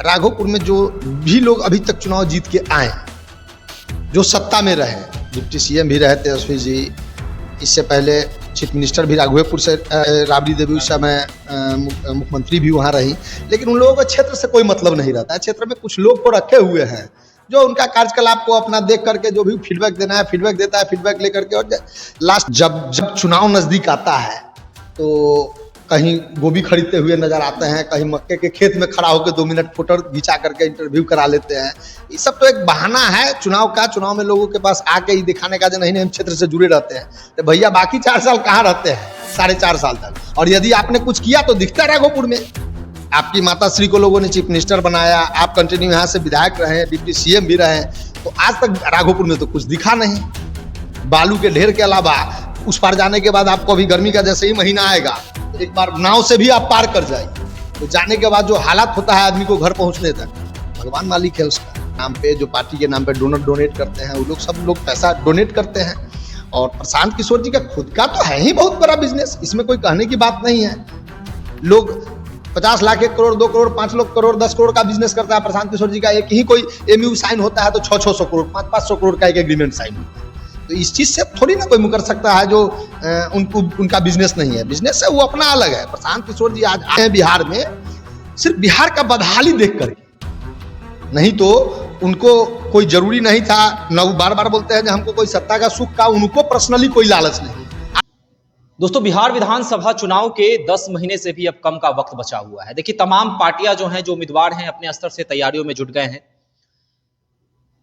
राघोपुर में जो भी लोग अभी तक चुनाव जीत के आए, जो सत्ता में रहे, डिप्टी सीएम भी रहे तेजस्वी जी, इससे पहले चीफ मिनिस्टर भी राघोपुर से राबड़ी देवी उस समय मुख्यमंत्री भी वहाँ रही, लेकिन उन लोगों को क्षेत्र से कोई मतलब नहीं रहता है। क्षेत्र में कुछ लोग को रखे हुए हैं जो उनका कार्यकलाप को अपना देख करके जो भी फीडबैक देना है फीडबैक देता है, फीडबैक लेकर के, और लास्ट जब चुनाव नजदीक आता है तो कहीं गोभी खरीदते हुए नजर आते हैं, कहीं मक्के के खेत में खड़ा होकर 2 मिनट फोटो खिंचा करके इंटरव्यू करा लेते हैं। ये सब तो एक बहाना है चुनाव का। चुनाव में लोगों के पास आके ही दिखाने का जो नहीं हम क्षेत्र से जुड़े रहते हैं। तो भैया बाकी 4 साल कहाँ रहते हैं? 4.5 साल तक। और यदि आपने कुछ किया तो दिखता है राघोपुर में। आपकी माता श्री को लोगों ने चीफ मिनिस्टर बनाया, आप कंटिन्यू यहाँ से विधायक रहे, डिप्टी सीएम भी रहे, तो आज तक राघोपुर में तो कुछ दिखा नहीं। बालू के ढेर के अलावा उस पार जाने के बाद आपको अभी गर्मी का जैसे ही महीना आएगा, एक बार नाव से भी आप पार कर जाइए, तो जाने के बाद जो हालात होता है आदमी को घर पहुंचने तक, भगवान मालिक है उसका। नाम पे जो पार्टी के नाम पे डोनेट करते हैं, वो लोग सब लोग पैसा डोनेट करते हैं। और प्रशांत किशोर जी का खुद का तो है ही बहुत बड़ा बिजनेस, इसमें कोई कहने की बात नहीं है। लोग 50 लाख 1 करोड़ 2 करोड़ 5 लाख करोड़ 10 करोड़ का बिजनेस करता है। प्रशांत किशोर जी का एक ही कोई एमयू साइन होता है तो 600 करोड़ 500 करोड़ का एक एग्रीमेंट साइन होता है। तो इस चीज से थोड़ी ना कोई मुकर सकता है जो उनका बिजनेस नहीं है। बिजनेस है वो अपना अलग है। प्रशांत किशोर जी आज आए बिहार में सिर्फ बिहार का बदहाली देख करके, नहीं तो उनको कोई जरूरी नहीं था। न वो बार बार बोलते हैं कि हमको कोई सत्ता का सुख का, उनको पर्सनली कोई लालच नहीं। दोस्तों, बिहार विधानसभा चुनाव के 10 महीने से भी अब कम का वक्त बचा हुआ है। देखिए, तमाम पार्टियां जो हैं, जो उम्मीदवार हैं, अपने स्तर से तैयारियों में जुट गए हैं।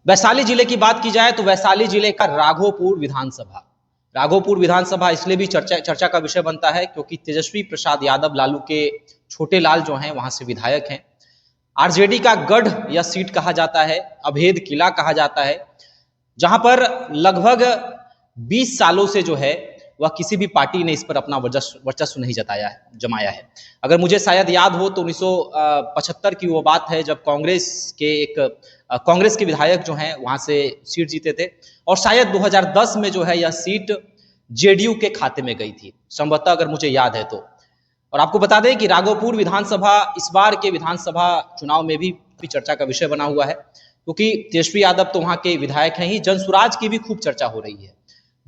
वैशाली जिले की बात की जाए तो वैशाली जिले का राघोपुर विधानसभा इसलिए भी चर्चा का विषय बनता है क्योंकि तेजस्वी प्रसाद यादव लालू के छोटे लाल जो हैं वहां से विधायक हैं। आरजेडी का गढ़ या सीट कहा जाता है, अभेद किला कहा जाता है, जहां पर लगभग 20 सालों से जो है वह किसी भी पार्टी ने इस पर अपना वर्चस्व नहीं जमाया है। अगर मुझे शायद याद हो तो 1975 की वो बात है जब कांग्रेस के विधायक जो हैं वहां से सीट जीते थे, और शायद 2010 में जो है यह सीट जेडीयू के खाते में गई थी, संभवतः, अगर मुझे याद है तो। और आपको बता दें कि राघोपुर विधानसभा इस बार के विधानसभा चुनाव में भी चर्चा का विषय बना हुआ है क्योंकि तेजस्वी यादव तो वहां के विधायक हैं ही, जनसुराज की भी खूब चर्चा हो रही है।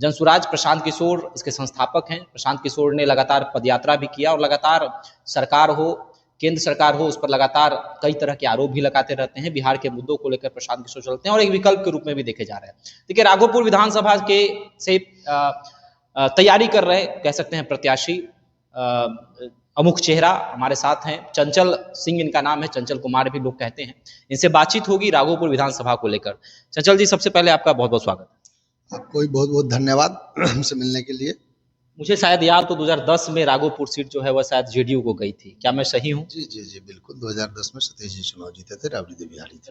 जनसुराज प्रशांत किशोर इसके संस्थापक हैं। प्रशांत किशोर ने लगातार पदयात्रा भी किया और लगातार सरकार हो, केंद्र सरकार हो, उस पर लगातार कई तरह के आरोप भी लगाते रहते हैं। बिहार के मुद्दों को लेकर प्रशांत किशोर चलते हैं और एक विकल्प के रूप में भी देखे जा रहे हैं। देखिए, राघोपुर विधानसभा के से तैयारी कर रहे कह सकते हैं प्रत्याशी अमुख चेहरा हमारे साथ हैं। चंचल सिंह इनका नाम है, चंचल कुमार भी लोग कहते हैं। इनसे बातचीत होगी राघोपुर विधानसभा को लेकर। चंचल जी, सबसे पहले आपका बहुत बहुत स्वागत। आपको भी बहुत बहुत धन्यवाद हमसे मिलने के लिए। मुझे शायद याद तो 2010 में राघोपुर सीट जो है वह शायद जेडीयू को गई थी, क्या मैं सही हूँ? जी जी जी बिल्कुल। 2010 में सतीश जी चुनाव जीते थे, राबड़ी देवी हारी थी।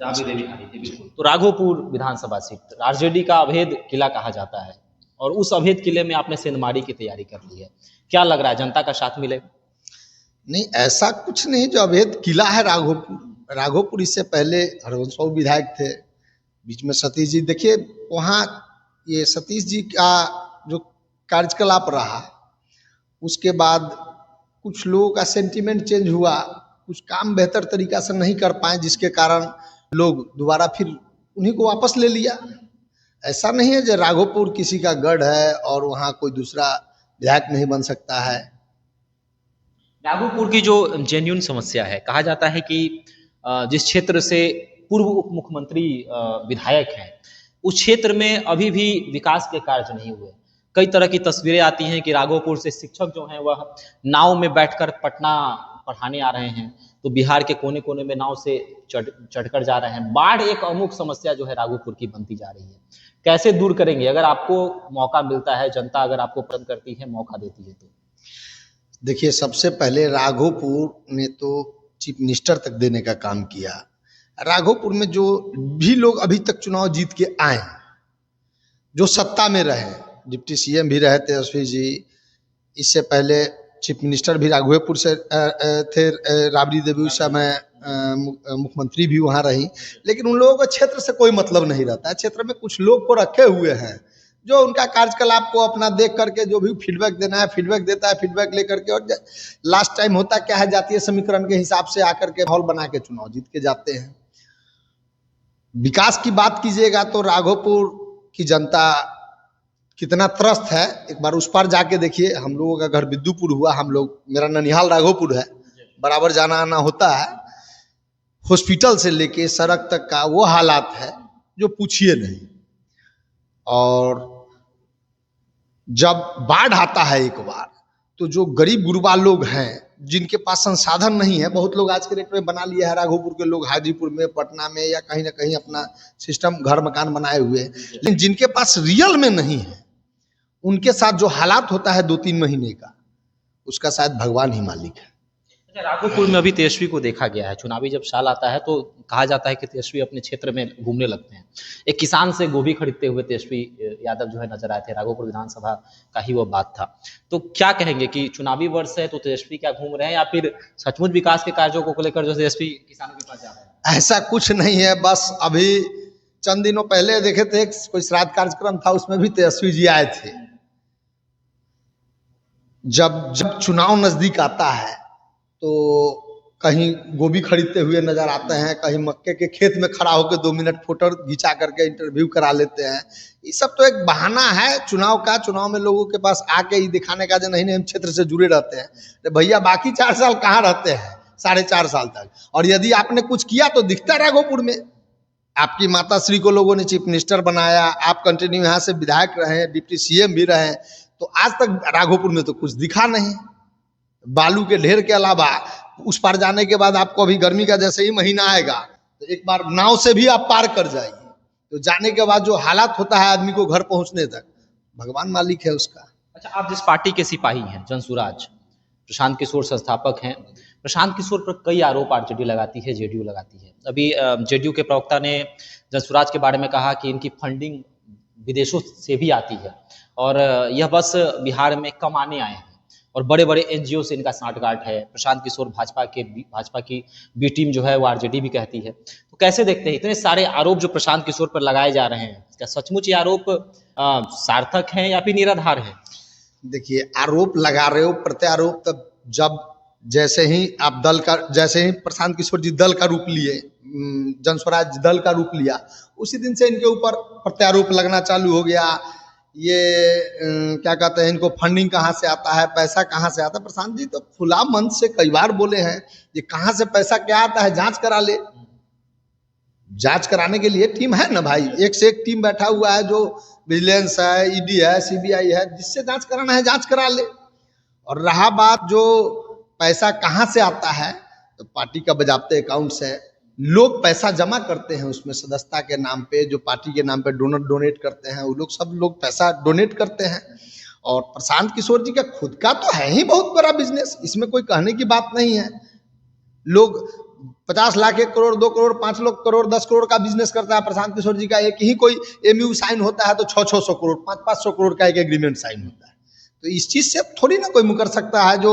बिल्कुल। तो राघोपुर विधानसभा सीट आरजेडी का अभेद किला कहा जाता है और उस अभेद किले में आपने सेंधमारी की तैयारी कर ली है। क्या लग रहा है, जनता का साथ मिलेगा? नहीं, ऐसा कुछ नहीं जो अभेद किला है राघोपुर। इससे पहले हरवंश विधायक थे, बीच में सतीश जी। देखिए, वहाँ ये सतीश जी का जो कार्यकलाप रहा, उसके बाद कुछ लोगों का सेंटीमेंट चेंज हुआ, कुछ काम बेहतर तरीका से नहीं कर पाए, जिसके कारण लोग दोबारा फिर उन्हीं को वापस ले लिया। ऐसा नहीं है जो राघोपुर किसी का गढ़ है और वहाँ कोई दूसरा विधायक नहीं बन सकता है। राघोपुर की जो जेन्युइन समस्या है, कहा जाता है कि जिस क्षेत्र से पूर्व उप मुख्यमंत्री विधायक हैं, उस क्षेत्र में अभी भी विकास के कार्य नहीं हुए। कई तरह की तस्वीरें आती हैं कि राघोपुर से शिक्षक जो हैं वह नाव में बैठकर पटना पढ़ाने आ रहे हैं, तो बिहार के कोने कोने में नाव से चढ़कर जा रहे हैं। बाढ़ एक अमुक समस्या जो है राघोपुर की बनती जा रही है, कैसे दूर करेंगे? अगर आपको मौका मिलता है, जनता अगर आपको पसंद करती है, मौका देती है तो? देखिए, सबसे पहले राघोपुर ने तो चीफ मिनिस्टर तक देने का काम किया। राघोपुर में जो भी लोग अभी तक चुनाव जीत के आए, जो सत्ता में रहे, डिप्टी सीएम भी रहे तेजस्वी जी, इससे पहले चीफ मिनिस्टर भी राघोपुर से थे, राबड़ी देवी उस समय मुख्यमंत्री भी वहाँ रही, लेकिन उन लोगों को क्षेत्र से कोई मतलब नहीं रहता है। क्षेत्र में कुछ लोग को रखे हुए हैं जो उनका कार्यकलाप को अपना देख करके जो भी फीडबैक देना है फीडबैक देता है, फीडबैक लेकर के, और लास्ट टाइम होता क्या है, जातीय समीकरण के हिसाब से आकर के माहौल बना के चुनाव जीत के जाते हैं। विकास की बात कीजिएगा तो राघोपुर की जनता कितना त्रस्त है, एक बार उस पार जाके देखिए। हम लोगों का घर बिद्दुपुर हुआ, मेरा ननिहाल राघोपुर है, बराबर जाना आना होता है। हॉस्पिटल से लेके सड़क तक का वो हालात है जो पूछिए नहीं। और जब बाढ़ आता है एक बार, तो जो गरीब गुरबा लोग हैं जिनके पास संसाधन नहीं है, बहुत लोग आज के डेट में बना लिया है, राघोपुर के लोग हाजीपुर में, पटना में या कहीं ना कहीं अपना सिस्टम घर मकान बनाए हुए हैं, लेकिन जिनके पास रियल में नहीं है, उनके साथ जो हालात होता है 2-3 महीने का, उसका शायद भगवान ही मालिक है। अच्छा, राघोपुर में अभी तेजस्वी को देखा गया है, चुनावी जब साल आता है तो कहा जाता है कि तेजस्वी अपने क्षेत्र में घूमने लगते हैं। एक किसान से गोभी खरीदते हुए तेजस्वी यादव जो है नजर आए थे, राघोपुर विधानसभा का ही वो बात था। तो क्या कहेंगे कि चुनावी वर्ष है तो तेजस्वी क्या घूम रहे हैं, या फिर सचमुच विकास के कार्यों को लेकर जो तेजस्वी किसानों के पास जा रहे हैं? ऐसा कुछ नहीं है, बस अभी चंद दिनों पहले देखे थे कोई श्राद्ध कार्यक्रम था, उसमें भी तेजस्वी जी आए थे। जब चुनाव नजदीक आता है तो कहीं गोभी खरीदते हुए नजर आते हैं, कहीं मक्के के खेत में खड़ा होकर 2 मिनट फोटो घिंचा करके इंटरव्यू करा लेते हैं। ये सब तो एक बहाना है चुनाव का। चुनाव में लोगों के पास आके ही दिखाने का जो नहीं हम क्षेत्र से जुड़े रहते हैं। तो भैया बाकी 4 साल कहाँ रहते हैं, 4.5 साल तक, और यदि आपने कुछ किया तो दिखता है राघोपुर में। आपकी माता श्री को लोगों ने चीफ मिनिस्टर बनाया, आप कंटिन्यू यहाँ से विधायक रहे, डिप्टी सीएम भी रहे, तो आज तक राघोपुर में तो कुछ दिखा नहीं। बालू के ढेर के अलावा उस पार जाने के बाद आपको अभी गर्मी का जैसे ही महीना आएगा तो एक बार नाव से भी आप पार कर जाइए, तो जाने के बाद जो हालात होता है आदमी को घर पहुंचने तक, भगवान मालिक है उसका। अच्छा, आप जिस पार्टी के सिपाही हैं, जनसुराज, प्रशांत किशोर संस्थापक हैं, प्रशांत किशोर पर कई आरोप आरजेडी लगाती है, जेडीयू लगाती है। अभी जेडीयू के प्रवक्ता ने जनसुराज के बारे में कहा कि इनकी फंडिंग विदेशों से भी आती है और यह बस बिहार में कमाने आए हैं और बड़े बड़े एनजीओ से इनका सांठगांठ है। प्रशांत किशोर भाजपा की बी टीम जो है वो आरजेडी भी कहती है। तो कैसे देखते हैं इतने सारे आरोप जो प्रशांत किशोर पर लगाए जा रहे हैं, क्या सचमुच ये आरोप सार्थक हैं या फिर निराधार हैं? देखिए, आरोप लगा रहे हो, प्रत्यारोप तब जब जैसे ही प्रशांत किशोर जी दल का रूप लिए, जनस्वराज दल का रूप लिया, उसी दिन से इनके ऊपर प्रत्यारोप लगना चालू हो गया। ये क्या कहते हैं, इनको फंडिंग कहाँ से आता है, पैसा कहाँ से आता है। प्रशांत जी तो खुला मन से कई बार बोले हैं ये कहाँ से पैसा क्या आता है, जांच करा ले। जांच कराने के लिए टीम है ना भाई, एक से एक टीम बैठा हुआ है, जो विजिलेंस है, ईडी है, सीबीआई है, जिससे जांच कराना है जांच करा ले। और रहा बात जो पैसा कहाँ से आता है, तो पार्टी का बजाबते अकाउंट से लोग पैसा जमा करते हैं, उसमें सदस्यता के नाम पे, जो पार्टी के नाम पे डोनेट करते हैं, वो लोग सब लोग पैसा डोनेट करते हैं। और प्रशांत किशोर जी का खुद का तो है ही बहुत बड़ा बिजनेस, इसमें कोई कहने की बात नहीं है। लोग 50 लाख, 1 करोड़, 2 करोड़, 5 करोड़, 10 करोड़ का बिजनेस करता है। प्रशांत किशोर जी का एक ही कोई एमयू साइन होता है तो 600 करोड़, 500 करोड़ का एक एग्रीमेंट साइन होता है। तो इस चीज से थोड़ी ना कोई मुकर सकता है जो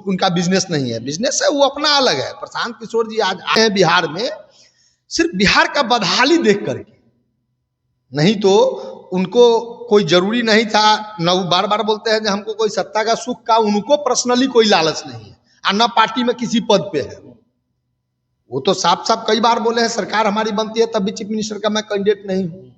उनका बिजनेस नहीं है। बिजनेस है वो अपना अलग है। प्रशांत किशोर जी आज आए हैं बिहार में सिर्फ बिहार का बदहाली देख करके, नहीं तो उनको कोई जरूरी नहीं था। न बार बार बोलते हैं कि हमको कोई सत्ता का सुख का, उनको पर्सनली कोई लालच नहीं है और न पार्टी में किसी पद पे है। वो तो साफ साफ कई बार बोले हैं सरकार हमारी बनती है तब भी चीफ मिनिस्टर का मैं कैंडिडेट नहीं हूँ।